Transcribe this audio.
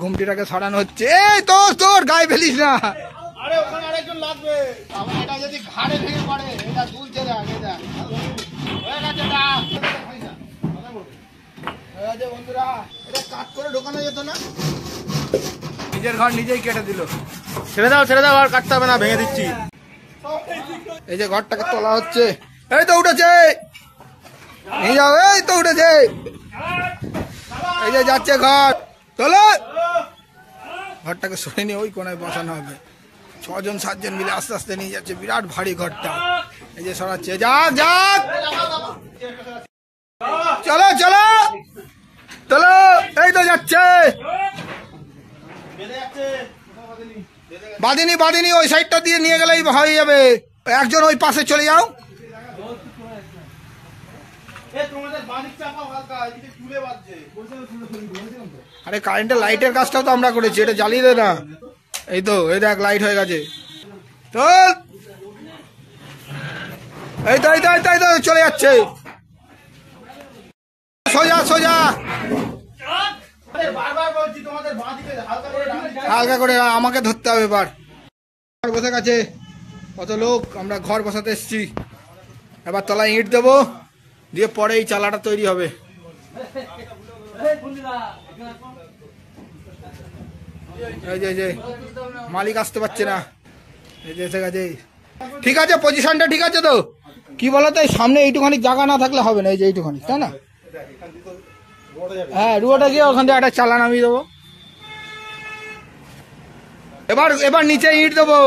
ঘুমটিটাকে সরানো হচ্ছে। এই তোর গায়ে ফেলিস না। আরে ওখানে আরেকজন লাগবে। আমার এটা যদি ঘাড়ে ভেঙে পড়ে, এটা দুলছে না, এটা হয়ে গেছে না। বন্ধুরা, এটা কাট করে ঢোকানো যেত না? নিজের ঘর নিজেই কেটে দিল। ছেড়ে দাও, আর কাটতে হবে না, ভেঙে দিচ্ছি। এই যে ঘরটাকে তোলা হচ্ছে। এই তো উঠেছে, নিয়ে যাও। এই তো উঠেছে, এই যে যাচ্ছে ঘর। তোলো, ঘরটাকে সরে নিয়ে ওই কোনায় বসানো হবে। 6 জন 7 জন মিলে আস্তে আস্তে নিয়ে যাচ্ছে। বিরাট ভারী ঘরটা। এই যে সরাচ্ছে। যাক চলো তোলো। এই তো যাচ্ছে। বাঁধিনি ওই সাইডটা দিয়ে নিয়ে গেলেই হয়ে যাবে। একজন ওই পাশে চলে যাও। আরে কারেন্টের লাইটের কাজটাও তো আমরা করেছি, এটা জ্বালিয়ে দে না। এই তো, এই দেখ লাইট হয়ে গেছে। তো এই তো চলে যাচ্ছে। সোজা হালকা করে আমাকে ধরতে হবে। এবার বসে গেছে কত লোক, আমরা ঘর বসাতে এসছি। এবার তলায় ইট দেবো, দিয়ে পরে এই চালাটা তৈরি হবে। এই যে মালিক আসতে পারছে না। এই যে এসে গেছে। ঠিক আছে, পজিশনটা ঠিক আছে তো? কি বলতো, সামনে এইটুখানি জায়গা না থাকলে হবে না। এই যে এইটুখানি, তাই না? হ্যাঁ, রুয়াটা গিয়ে ওখান থেকে একটা চালা নামিয়ে দেবো। এবার নিচে ইট দেবো।